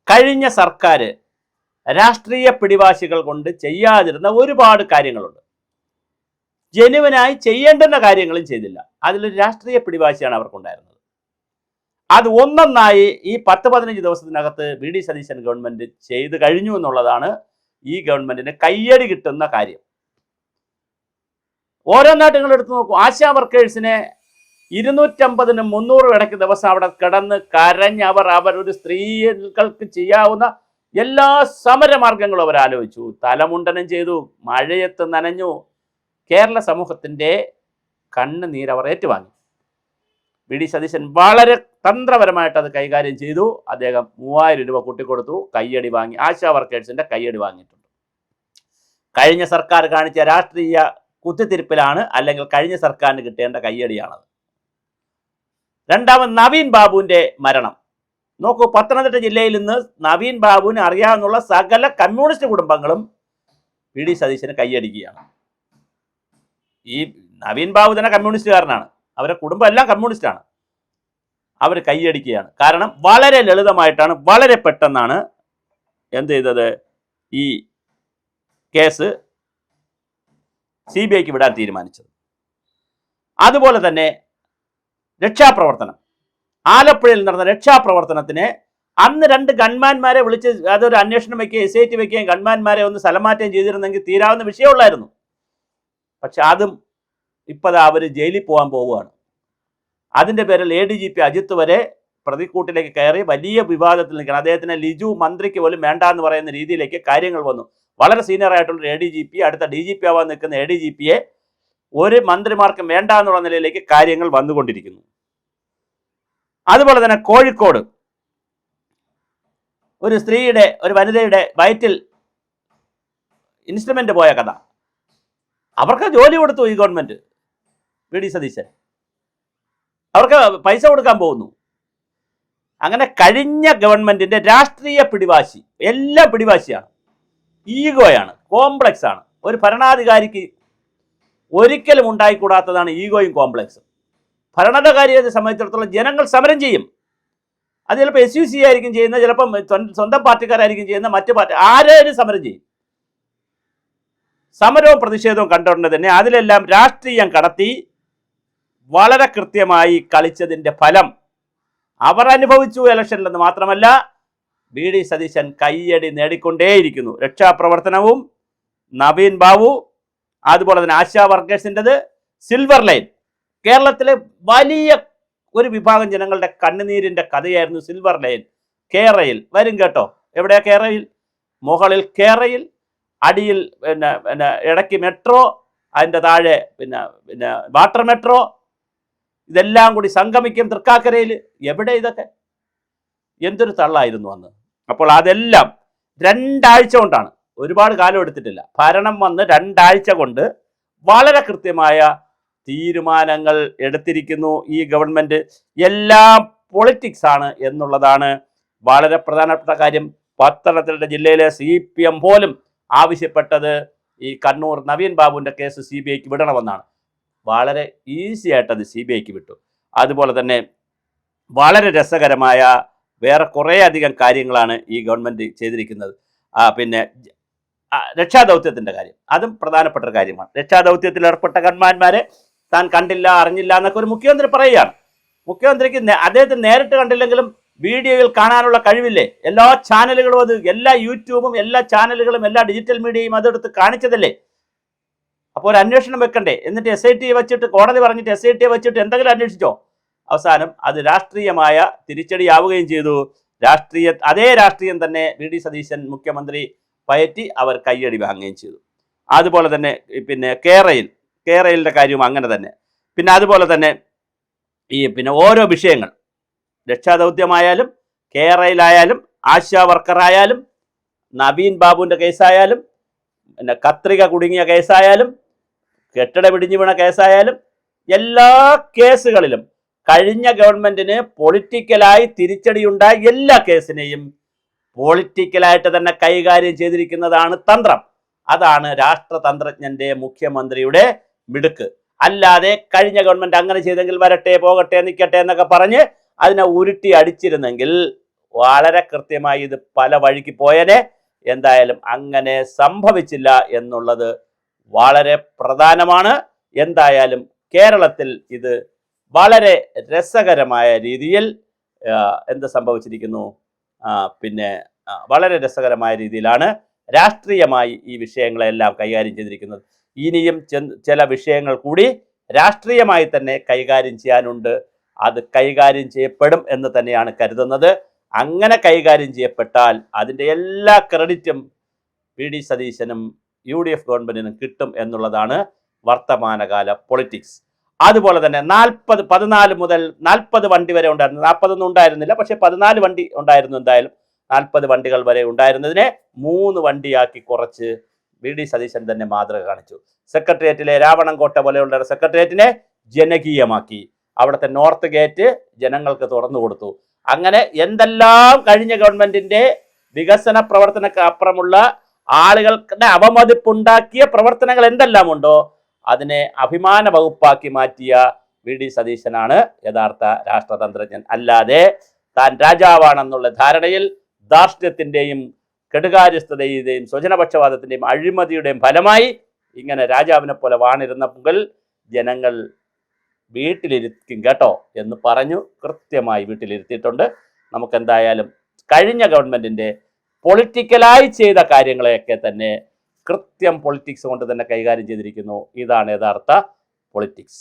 കഴിഞ്ഞ സർക്കാർ രാഷ്ട്രീയ പിടിവാശികൾ കൊണ്ട് ചെയ്യാതിരുന്ന ഒരുപാട് കാര്യങ്ങളുണ്ട്. ജനുവനായി ചെയ്യേണ്ടുന്ന കാര്യങ്ങളും ചെയ്തില്ല. അതിലൊരു രാഷ്ട്രീയ പിടിവാശിയാണ് അവർക്കുണ്ടായിരുന്നത്. അത് ഒന്നൊന്നായി ഈ 10-15 ദിവസത്തിനകത്ത് വി ഡി സതീശൻ ഗവൺമെന്റ് ചെയ്തു കഴിഞ്ഞു എന്നുള്ളതാണ് ഈ ഗവൺമെന്റിന് കയ്യടി കിട്ടുന്ന കാര്യം. ഓരോ നാട്ടുകൾ എടുത്തു നോക്കൂ. ആശാ വർക്കേഴ്സിനെ 250-300 ഇടയ്ക്ക് ദിവസം അവിടെ കിടന്ന് കരഞ്ഞ് അവരൊരു സ്ത്രീകൾക്ക് ചെയ്യാവുന്ന എല്ലാ സമരമാർഗങ്ങളും അവർ ആലോചിച്ചു. തലമുണ്ടനം ചെയ്തു, മഴയത്ത് നനഞ്ഞു. കേരള സമൂഹത്തിൻ്റെ കണ്ണുനീരവർ ഏറ്റുവാങ്ങി. വി ഡി സതീശൻ വളരെ തന്ത്രപരമായിട്ട് അത് കൈകാര്യം ചെയ്തു. അദ്ദേഹം 3000 രൂപ കൂട്ടിക്കൊടുത്തു, കയ്യടി വാങ്ങി. ആശാ വർക്കേഴ്സിൻ്റെ കയ്യടി വാങ്ങിയിട്ടുണ്ട്. കഴിഞ്ഞ സർക്കാർ കാണിച്ച രാഷ്ട്രീയ കുത്തിത്തിരിപ്പിലാണ്, അല്ലെങ്കിൽ കഴിഞ്ഞ സർക്കാരിന് കിട്ടേണ്ട കയ്യടിയാണത്. രണ്ടാമത് നവീൻ ബാബുവിൻ്റെ മരണം നോക്കൂ. പത്തനംതിട്ട ജില്ലയിൽ നിന്ന് നവീൻ ബാബുവിന് അറിയാവുന്ന സകല കമ്മ്യൂണിസ്റ്റ് കുടുംബങ്ങളും വി ഡി സതീശന് കയ്യടിക്കുകയാണ്. ഈ നവീൻ ബാബു തന്നെ കമ്മ്യൂണിസ്റ്റുകാരനാണ്, അവരുടെ കുടുംബം എല്ലാം കമ്മ്യൂണിസ്റ്റാണ്. അവർ കയ്യടിക്കുകയാണ്. കാരണം വളരെ ലളിതമായിട്ടാണ്, വളരെ പെട്ടെന്നാണ് എന്ത് ചെയ്തത്, ഈ കേസ് CBIക്ക് വിടാൻ തീരുമാനിച്ചത്. അതുപോലെ തന്നെ രക്ഷാപ്രവർത്തനം, ആലപ്പുഴയിൽ നടന്ന രക്ഷാപ്രവർത്തനത്തിന് അന്ന് 2 ഗൺമാന്മാരെ വിളിച്ച് അതൊരു അന്വേഷണം വയ്ക്കുകയും SIT വയ്ക്കുകയും ഗൺമാന്മാരെ ഒന്ന് സ്ഥലമാറ്റം ചെയ്തിരുന്നെങ്കിൽ തീരാവുന്ന വിഷയമുള്ളായിരുന്നു. പക്ഷെ അതും ഇപ്പോൾ അവർ ജയിലിൽ പോകാൻ പോവുകയാണ്. അതിൻ്റെ പേരിൽ ADGP അജിത്ത് വരെ പ്രതിക്കൂട്ടിലേക്ക് കയറി വലിയ വിവാദത്തിൽ നിൽക്കണം. അദ്ദേഹത്തിന് ലിജു മന്ത്രിക്ക് പോലും വേണ്ട എന്ന് പറയുന്ന രീതിയിലേക്ക് കാര്യങ്ങൾ വന്നു. വളരെ സീനിയർ ആയിട്ടുള്ള ADGP, അടുത്ത DGP ആവാൻ നിൽക്കുന്ന ADGPയെ ഒരു മന്ത്രിമാർക്കും വേണ്ട എന്നുള്ള നിലയിലേക്ക് കാര്യങ്ങൾ വന്നുകൊണ്ടിരിക്കുന്നു. അതുപോലെ തന്നെ കോഴിക്കോട് ഒരു സ്ത്രീയുടെ, ഒരു വനിതയുടെ വയറ്റിൽ ഇൻസ്ട്രുമെന്റ് പോയ കഥ. അവർക്ക് ജോലി കൊടുത്തു ഈ ഗവൺമെന്റ്, വി ഡി സതീശൻ. അവർക്ക് പൈസ കൊടുക്കാൻ പോകുന്നു. അങ്ങനെ കഴിഞ്ഞ ഗവൺമെന്റിന്റെ രാഷ്ട്രീയ പിടിവാശി, എല്ലാം പിടിവാശിയാണ്, ഈഗോയാണ്, കോംപ്ലക്സ് ആണ്. ഒരു ഭരണാധികാരിക്ക് ഒരിക്കലും ഉണ്ടായിക്കൂടാത്തതാണ് ഈഗോയും കോംപ്ലക്സും. ഭരണാധികാരിയെ സംബന്ധിച്ചിടത്തോളം ജനങ്ങൾ സമരം ചെയ്യും. അത് ചിലപ്പോൾ SUC ആയിരിക്കും ചെയ്യുന്നത്, ചിലപ്പം സ്വന്തം പാർട്ടിക്കാരായിരിക്കും ചെയ്യുന്നത്, മറ്റു പാർട്ടി ആരും സമരം ചെയ്യും. സമരവും പ്രതിഷേധവും കണ്ടുകൊണ്ട് തന്നെ അതിലെല്ലാം രാഷ്ട്രീയം കടത്തി വളരെ കൃത്യമായി കളിച്ചതിൻ്റെ ഫലം അവർ അനുഭവിച്ചു ഇലക്ഷനിലെന്ന് മാത്രമല്ല, വി ഡി സതീശൻ കയ്യടി നേടിക്കൊണ്ടേയിരിക്കുന്നു. രക്ഷാപ്രവർത്തനവും നവീൻ ബാബു, അതുപോലെ തന്നെ ആശാ വർക്കേഴ്സിൻ്റെത്, സിൽവർ ലൈൻ, കേരളത്തിലെ വലിയ ഒരു വിഭാഗം ജനങ്ങളുടെ കണ്ണുനീരിൻ്റെ കഥയായിരുന്നു സിൽവർ ലൈൻ. കേരയിൽ വരും കേട്ടോ. എവിടെയാ കേരയിൽ? മുകളിൽ കേരയിൽ, അടിയിൽ പിന്നെ ഇടയ്ക്ക് മെട്രോ, അതിൻ്റെ താഴെ പിന്നെ വാട്ടർ മെട്രോ, ഇതെല്ലാം കൂടി സംഗമിക്കും തൃക്കാക്കരയിൽ. എവിടെ ഇതൊക്കെ? എന്തൊരു തള്ളായിരുന്നു അന്ന്. അപ്പോൾ അതെല്ലാം 2 ആഴ്ച കൊണ്ടാണ്, ഒരുപാട് കാലം എടുത്തിട്ടില്ല. ഭരണം വന്ന് 2 ആഴ്ച കൊണ്ട് വളരെ കൃത്യമായ തീരുമാനങ്ങൾ എടുത്തിരിക്കുന്നു ഈ ഗവൺമെന്റ്. എല്ലാം പൊളിറ്റിക്സ് ആണ് എന്നുള്ളതാണ് വളരെ പ്രധാനപ്പെട്ട കാര്യം. പത്തനംതിട്ട ജില്ലയിലെ CPM പോലും ആവശ്യപ്പെട്ടത് ഈ കണ്ണൂർ നവീൻ ബാബുവിൻ്റെ കേസ് CBIക്ക് വിടണമെന്നാണ്. വളരെ ഈസി ആയിട്ടത് CBIക്ക് വിട്ടു. അതുപോലെ തന്നെ വളരെ രസകരമായ വേറെ കുറേ അധികം കാര്യങ്ങളാണ് ഈ ഗവൺമെൻറ് ചെയ്തിരിക്കുന്നത്. പിന്നെ രക്ഷാദൗത്യത്തിൻ്റെ കാര്യം, അതും പ്രധാനപ്പെട്ട ഒരു കാര്യമാണ്. രക്ഷാദൗത്യത്തിൽ ഏർപ്പെട്ട ഗൺമാന്മാരെ താൻ കണ്ടില്ല, അറിഞ്ഞില്ല എന്നൊക്കെ ഒരു മുഖ്യമന്ത്രി പറയുകയാണ്. മുഖ്യമന്ത്രിക്ക് അദ്ദേഹത്തെ നേരിട്ട് കണ്ടില്ലെങ്കിലും വീഡിയോയിൽ കാണാനുള്ള കഴിവില്ലേ? എല്ലാ ചാനലുകളും അത്, എല്ലാ യൂട്യൂബും, എല്ലാ ചാനലുകളും, എല്ലാ ഡിജിറ്റൽ മീഡിയയും അതെടുത്ത് കാണിച്ചതല്ലേ? അപ്പോൾ ഒരു അന്വേഷണം വെക്കണ്ടേ? എന്നിട്ട് SIT വെച്ചിട്ട്, കോടതി പറഞ്ഞിട്ട് SIT വെച്ചിട്ട് എന്തെങ്കിലും അന്വേഷിച്ചോ? അവസാനം അത് രാഷ്ട്രീയമായ തിരിച്ചടിയാവുകയും ചെയ്തു. അതേ രാഷ്ട്രീയം തന്നെ വി ഡി സതീശൻ മുഖ്യമന്ത്രി പയറ്റി അവർ കയ്യടി വാങ്ങുകയും ചെയ്തു. അതുപോലെ തന്നെ പിന്നെ കേരളിൻ്റെ കാര്യവും അങ്ങനെ തന്നെ. പിന്നെ അതുപോലെ തന്നെ പിന്നെ ഓരോ വിഷയങ്ങൾ, രക്ഷാദൗത്യമായാലും കേരളയിലായാലും ആശാ വർക്കറായാലും നവീൻ ബാബുവിൻ്റെ കേസായാലും പിന്നെ കത്രിക കുടുങ്ങിയ കേസായാലും കെട്ടിടം ഇടിഞ്ഞു വീണ കേസായാലും എല്ലാ കേസുകളിലും കഴിഞ്ഞ ഗവൺമെന്റിന് പൊളിറ്റിക്കലായി തിരിച്ചടിയുണ്ടായ എല്ലാ കേസിനെയും പൊളിറ്റിക്കലായിട്ട് തന്നെ കൈകാര്യം ചെയ്തിരിക്കുന്നതാണ് തന്ത്രം. അതാണ് രാഷ്ട്രതന്ത്രജ്ഞന്റെ മുഖ്യമന്ത്രിയുടെ മിടുക്ക്. അല്ലാതെ കഴിഞ്ഞ ഗവൺമെന്റ് അങ്ങനെ ചെയ്തെങ്കിൽ വരട്ടെ, പോകട്ടെ, നിൽക്കട്ടെ എന്നൊക്കെ പറഞ്ഞ് അതിനെ ഉരുട്ടി അടിച്ചിരുന്നെങ്കിൽ വളരെ കൃത്യമായി ഇത് പല വഴിക്ക് പോയനെ. എന്തായാലും അങ്ങനെ സംഭവിച്ചില്ല എന്നുള്ളത് വളരെ പ്രധാനമാണ്. എന്തായാലും കേരളത്തിൽ ഇത് വളരെ രസകരമായ രീതിയിൽ എന്ത് സംഭവിച്ചിരിക്കുന്നു, വളരെ രസകരമായ രീതിയിലാണ് രാഷ്ട്രീയമായി ഈ വിഷയങ്ങളെല്ലാം കൈകാര്യം ചെയ്തിരിക്കുന്നത്. ഇനിയും ചില വിഷയങ്ങൾ കൂടി രാഷ്ട്രീയമായി തന്നെ കൈകാര്യം ചെയ്യാനുണ്ട്. അത് കൈകാര്യം ചെയ്യപ്പെടും എന്ന് തന്നെയാണ് കരുതുന്നത്. അങ്ങനെ കൈകാര്യം ചെയ്യപ്പെട്ടാൽ അതിൻ്റെ എല്ലാ ക്രെഡിറ്റും വി ഡി സതീശനും UDF ഗവൺമെന്റിനും കിട്ടും എന്നുള്ളതാണ് വർത്തമാനകാല പൊളിറ്റിക്സ്. അതുപോലെ തന്നെ 14 മുതൽ 40 വണ്ടി വരെ ഉണ്ടായിരുന്നു. 40 ഉണ്ടായിരുന്നില്ല, പക്ഷെ 14 വണ്ടി ഉണ്ടായിരുന്നു. എന്തായാലും 40 വണ്ടികൾ വരെ ഉണ്ടായിരുന്നതിനെ 3 വണ്ടിയാക്കി കുറച്ച് വി ഡി സതീശൻ തന്നെ മാതൃക കാണിച്ചു. സെക്രട്ടേറിയറ്റിലെ രാവണൻകോട്ട പോലെയുള്ള സെക്രട്ടേറിയറ്റിനെ ജനകീയമാക്കി. അവിടുത്തെ നോർത്ത് ഗേറ്റ് ജനങ്ങൾക്ക് തുറന്നു കൊടുത്തു. അങ്ങനെ എന്തെല്ലാം കഴിഞ്ഞ ഗവൺമെന്റിന്റെ വികസന പ്രവർത്തനക്ക് അപ്പുറമുള്ള ആളുകളുടെ അവമതിപ്പുണ്ടാക്കിയ പ്രവർത്തനങ്ങൾ എന്തെല്ലാം ഉണ്ടോ അതിനെ അഭിമാന വകുപ്പാക്കി മാറ്റിയ വി ഡി സതീശനാണ് യഥാർത്ഥ രാഷ്ട്രതന്ത്രജ്ഞൻ. അല്ലാതെ താൻ രാജാവാണെന്നുള്ള ധാരണയിൽ ധാർഷ്ട്യത്തിന്റെയും കെടുകാര്യസ്ഥതയുടെയും സ്വജനപക്ഷപാതത്തിന്റെയും അഴിമതിയുടെയും ഫലമായി ഇങ്ങനെ രാജാവിനെ പോലെ വാണിരുന്ന മുതൽ ജനങ്ങൾ വീട്ടിലിരിക്കും കേട്ടോ എന്ന് പറഞ്ഞു കൃത്യമായി വീട്ടിലിരുത്തിയിട്ടുണ്ട്. നമുക്കെന്തായാലും കഴിഞ്ഞ ഗവൺമെന്റിന്റെ പൊളിറ്റിക്കലായി ചെയ്ത കാര്യങ്ങളെയൊക്കെ തന്നെ കൃത്യം പൊളിറ്റിക്സ് കൊണ്ട് തന്നെ കൈകാര്യം ചെയ്തിരിക്കുന്നു. ഇതാണ് യഥാർത്ഥ പൊളിറ്റിക്സ്.